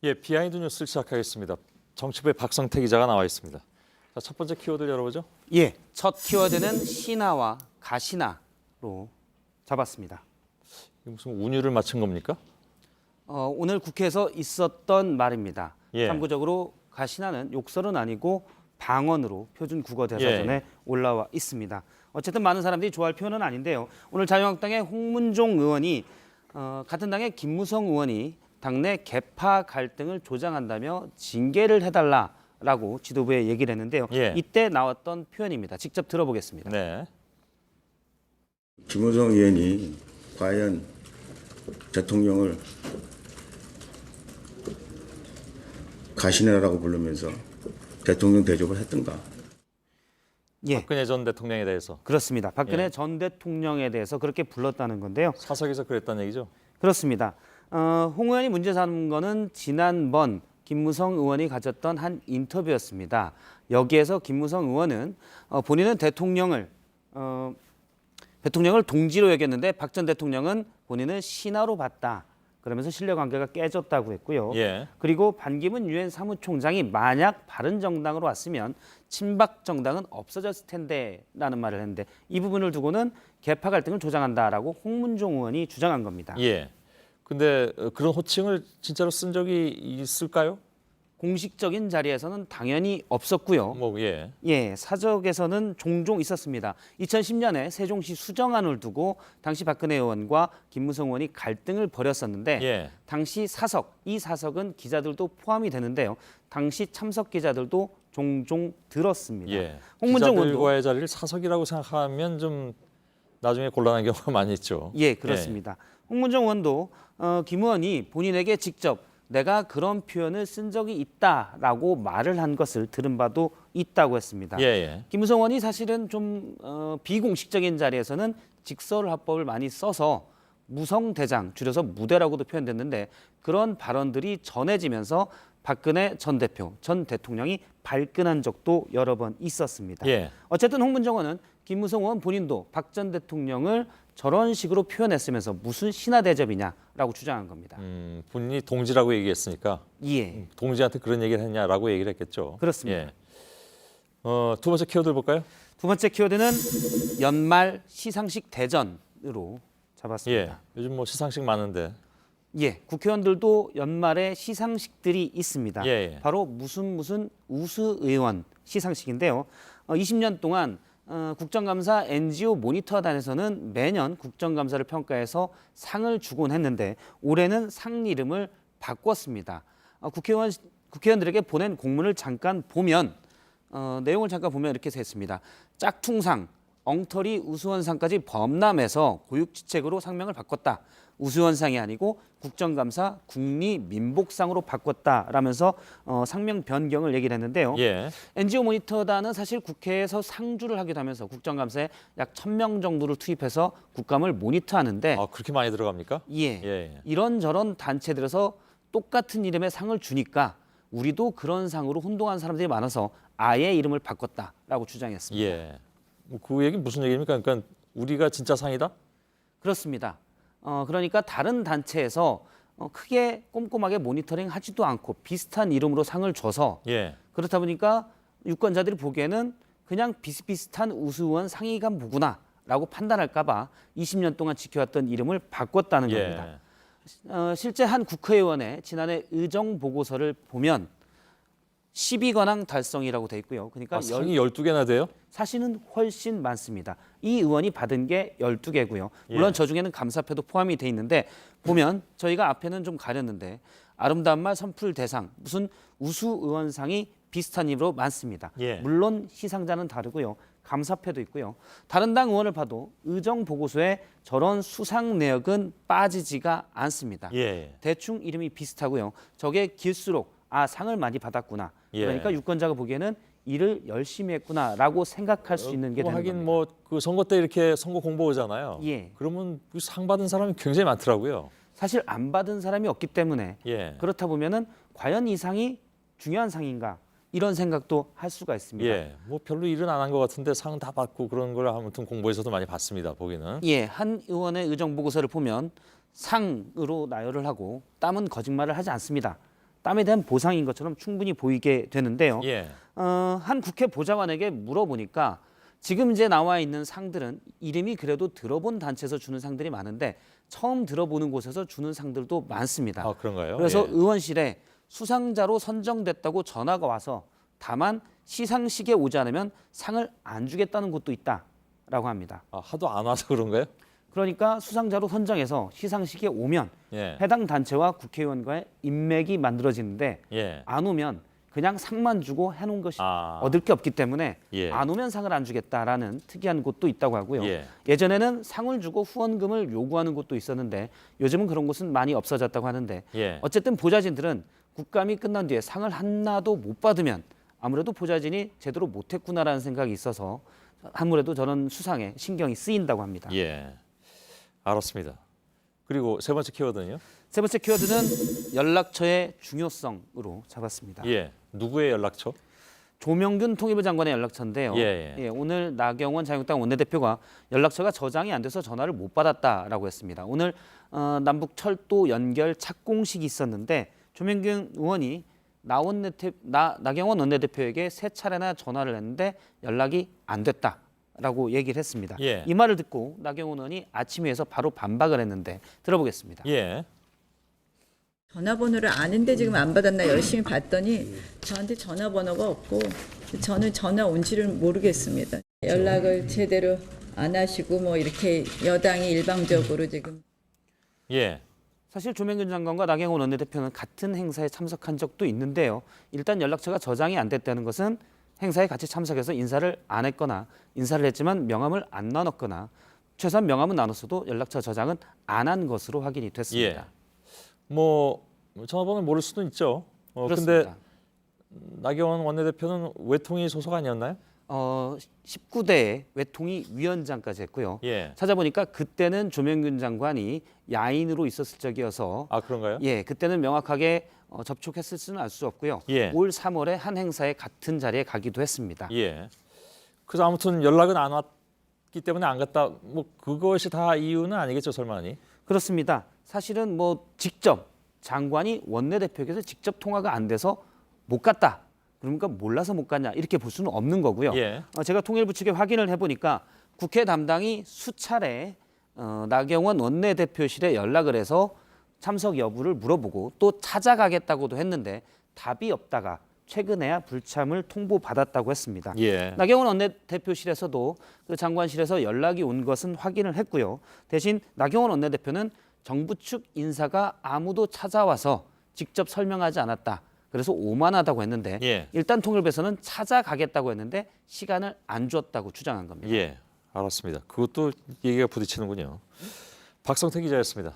예, 비하인드 뉴스를 시작하겠습니다. 정치부의 박성태 기자가 나와 있습니다. 자, 첫 번째 키워드를 열어보죠. 예, 첫 키워드는 신하와 가신하로 잡았습니다. 이게 무슨 운율을 맞춘 겁니까? 오늘 국회에서 있었던 말입니다. 예. 참고적으로 가신하는 욕설은 아니고 방언으로 표준 국어 대사전에 예. 올라와 있습니다. 어쨌든 많은 사람들이 좋아할 표현은 아닌데요. 오늘 자유한국당의 홍문종 의원이 같은 당의 김무성 의원이 당내 계파 갈등을 조장한다며 징계를 해달라라고 지도부에 얘기를 했는데요. 예. 이때 나왔던 표현입니다. 직접 들어보겠습니다. 네. 김무성 의원이 과연 대통령을 가시나라고 부르면서 대통령 대접을 했던가? 예, 박근혜 전 대통령에 대해서 그렇습니다. 박근혜 예. 전 대통령에 대해서 그렇게 불렀다는 건데요. 사석에서 그랬다는 얘기죠. 그렇습니다. 홍 의원이 문제 삼은 거는 지난번 김무성 의원이 가졌던 한 인터뷰였습니다. 여기에서 김무성 의원은 본인은 대통령을 동지로 여겼는데 박 전 대통령은 본인은 신하로 봤다. 그러면서 신뢰관계가 깨졌다고 했고요. 예. 그리고 반기문 유엔 사무총장이 만약 바른정당으로 왔으면 친박 정당은 없어졌을 텐데라는 말을 했는데 이 부분을 두고는 계파 갈등을 조장한다라고 홍문종 의원이 주장한 겁니다. 예. 근데 그런 호칭을 진짜로 쓴 적이 있을까요? 공식적인 자리에서는 당연히 없었고요. 예. 예, 사적에서는 종종 있었습니다. 2010년에 세종시 수정안을 두고 당시 박근혜 의원과 김무성 의원이 갈등을 벌였었는데 예. 당시 이 사석은 기자들도 포함이 되는데요. 당시 참석 기자들도 종종 들었습니다. 예. 홍문종 의원도 기자들과의 자리를 사석이라고 생각하면 좀 나중에 곤란한 경우가 많이 있죠. 예, 그렇습니다. 홍문종 의원도 김 의원이 본인에게 직접 내가 그런 표현을 쓴 적이 있다라고 말을 한 것을 들은 바도 있다고 했습니다. 예. 예. 김무성 의원이 사실은 좀 비공식적인 자리에서는 직설화법을 많이 써서 무성대장, 줄여서 무대라고도 표현됐는데 그런 발언들이 전해지면서 박근혜 전 대통령이 발끈한 적도 여러 번 있었습니다. 예. 어쨌든 홍문종 의원은 김무성 의원 본인도 박 전 대통령을 저런 식으로 표현했으면서 무슨 신하 대접이냐라고 주장한 겁니다. 본인이 동지라고 얘기했으니까 예, 동지한테 그런 얘기를 했냐라고 얘기를 했겠죠. 그렇습니다. 예. 두 번째 키워드를 볼까요? 두 번째 키워드는 연말 시상식 대전으로 잡았습니다. 예. 요즘 뭐 시상식 많은데. 예, 국회의원들도 연말에 시상식들이 있습니다. 예. 바로 무슨 우수의원 시상식인데요. 20년 동안 국정감사 NGO 모니터단에서는 매년 국정감사를 평가해서 상을 주곤 했는데 올해는 상 이름을 바꿨습니다. 국회의원들에게 보낸 공문을 잠깐 보면 내용을 잠깐 보면 이렇게 써 있습니다. 짝퉁상, 엉터리 우수원상까지 범람해서 고육지책으로 상명을 바꿨다. 우수원상이 아니고 국정감사 국리민복상으로 바꿨다라면서 상명 변경을 얘기를 했는데요. 예. NGO 모니터단은 사실 국회에서 상주를 하기도 하면서 국정감사에 약 1,000명 정도를 투입해서 국감을 모니터하는데 아, 그렇게 많이 들어갑니까? 예, 예. 이런저런 단체들에서 똑같은 이름의 상을 주니까 우리도 그런 상으로 혼동한 사람들이 많아서 아예 이름을 바꿨다라고 주장했습니다. 예. 그 얘기 무슨 얘기입니까? 그러니까 우리가 진짜 상이다? 그렇습니다. 그러니까 다른 단체에서 크게 꼼꼼하게 모니터링 하지도 않고 비슷한 이름으로 상을 줘서 예. 그렇다 보니까 유권자들이 보기에는 그냥 비슷비슷한 우수의원 상위가 뭐구나라고 판단할까 봐 20년 동안 지켜왔던 이름을 바꿨다는 겁니다. 실제 한 국회의원의 지난해 의정 보고서를 보면 12관왕 달성이라고 돼 있고요. 그러니까 상이 12개나 돼요? 사실은 훨씬 많습니다. 이 의원이 받은 게 12개고요. 물론 예. 저 중에는 감사표도 포함이 돼 있는데 보면 저희가 앞에는 좀 가렸는데 아름다운 말 선풀 대상 무슨 우수 의원상이 비슷한 이름으로 많습니다. 예. 물론 시상자는 다르고요. 감사표도 있고요. 다른 당 의원을 봐도 의정 보고서에 저런 수상 내역은 빠지지가 않습니다. 예. 대충 이름이 비슷하고요. 저게 길수록 상을 많이 받았구나. 예. 그러니까 유권자가 보기에는 일을 열심히 했구나라고 생각할 수 있는 게 되는 하긴 겁니다. 뭐 그 선거 때 이렇게 선거 공보 오잖아요. 예. 그러면 그 상 받은 사람이 굉장히 많더라고요. 사실 안 받은 사람이 없기 때문에 예. 그렇다 보면은 과연 이 상이 중요한 상인가 이런 생각도 할 수가 있습니다. 예. 뭐 별로 일은 안 한 것 같은데 상 다 받고 그런 걸 아무튼 공보에서도 많이 봤습니다. 보기는. 예, 한 의원의 의정 보고서를 보면 상으로 나열을 하고 땀은 거짓말을 하지 않습니다. 땀에 대한 보상인 것처럼 충분히 보이게 되는데요. 예. 한 국회 보좌관에게 물어보니까 지금 이제 나와 있는 상들은 이름이 그래도 들어본 단체에서 주는 상들이 많은데 처음 들어보는 곳에서 주는 상들도 많습니다. 아, 그런가요? 그래서 예. 의원실에 수상자로 선정됐다고 전화가 와서 다만 시상식에 오지 않으면 상을 안 주겠다는 곳도 있다라고 합니다. 아, 하도 안 와서 그런가요? 그러니까 수상자로 선정해서 시상식에 오면 예. 해당 단체와 국회의원과의 인맥이 만들어지는데 예. 안 오면 그냥 상만 주고 해놓은 것이 아. 얻을 게 없기 때문에 예. 안 오면 상을 안 주겠다라는 특이한 곳도 있다고 하고요. 예. 예전에는 상을 주고 후원금을 요구하는 곳도 있었는데 요즘은 그런 곳은 많이 없어졌다고 하는데 예. 어쨌든 보좌진들은 국감이 끝난 뒤에 상을 하나도 못 받으면 아무래도 보좌진이 제대로 못했구나라는 생각이 있어서 아무래도 저는 수상에 신경이 쓰인다고 합니다. 예. 알았습니다. 그리고 세 번째 키워드는요? 세 번째 키워드는 연락처의 중요성으로 잡았습니다. 예. 누구의 연락처? 조명균 통일부 장관의 연락처인데요. 예. 오늘 나경원 자유한국당 원내대표가 연락처가 저장이 안 돼서 전화를 못 받았다라고 했습니다. 오늘 남북 철도 연결 착공식이 있었는데 조명균 의원이 나경원 원내대표에게 세 차례나 전화를 했는데 연락이 안 됐다라고 얘기를 했습니다. 예. 이 말을 듣고 나경원 의원이 아침에서 바로 반박을 했는데 들어보겠습니다. 예. 전화번호를 아는데 지금 안 받았나 열심히 봤더니 저한테 전화번호가 없고 저는 전화 온지를 모르겠습니다. 연락을 제대로 안 하시고 뭐 이렇게 여당이 일방적으로 지금 예. 사실 조명균 장관과 나경원 원내대표는 같은 행사에 참석한 적도 있는데요. 일단 연락처가 저장이 안 됐다는 것은 행사에 같이 참석해서 인사를 안 했거나 인사를 했지만 명함을 안 나눴거나 최소한 명함은 나눴어도 연락처 저장은 안 한 것으로 확인이 됐습니다. 뭐 전화번호를 모를 수도 있죠. 근데 그렇습니다. 나경원 원내대표는 외통위 소속 아니었나요? 19대 외통위 위원장까지 했고요. 예. 찾아보니까 그때는 조명균 장관이 야인으로 있었을 적이어서 아, 그런가요? 예, 그때는 명확하게 접촉했을 수는 알 수 없고요. 예. 올 3월에 한 행사에 같은 자리에 가기도 했습니다. 예. 그래서 아무튼 연락은 안 왔기 때문에 안 갔다. 뭐 그것이 다 이유는 아니겠죠, 설마니? 그렇습니다. 사실은 뭐 직접 장관이 원내대표에게서 직접 통화가 안 돼서 못 갔다. 그러니까 몰라서 못 갔냐 이렇게 볼 수는 없는 거고요. 예. 제가 통일부 측에 확인을 해보니까 국회 담당이 수차례 나경원 원내대표실에 연락을 해서 참석 여부를 물어보고 또 찾아가겠다고도 했는데 답이 없다가 최근에야 불참을 통보받았다고 했습니다. 예. 나경원 원내대표실에서도 그 장관실에서 연락이 온 것은 확인을 했고요. 대신 나경원 원내대표는 정부 측 인사가 아무도 찾아와서 직접 설명하지 않았다. 그래서 오만하다고 했는데 예. 일단 통일부에서는 찾아가겠다고 했는데 시간을 안 줬다고 주장한 겁니다. 예. 알았습니다. 그것도 얘기가 부딪히는군요. 박성태 기자였습니다.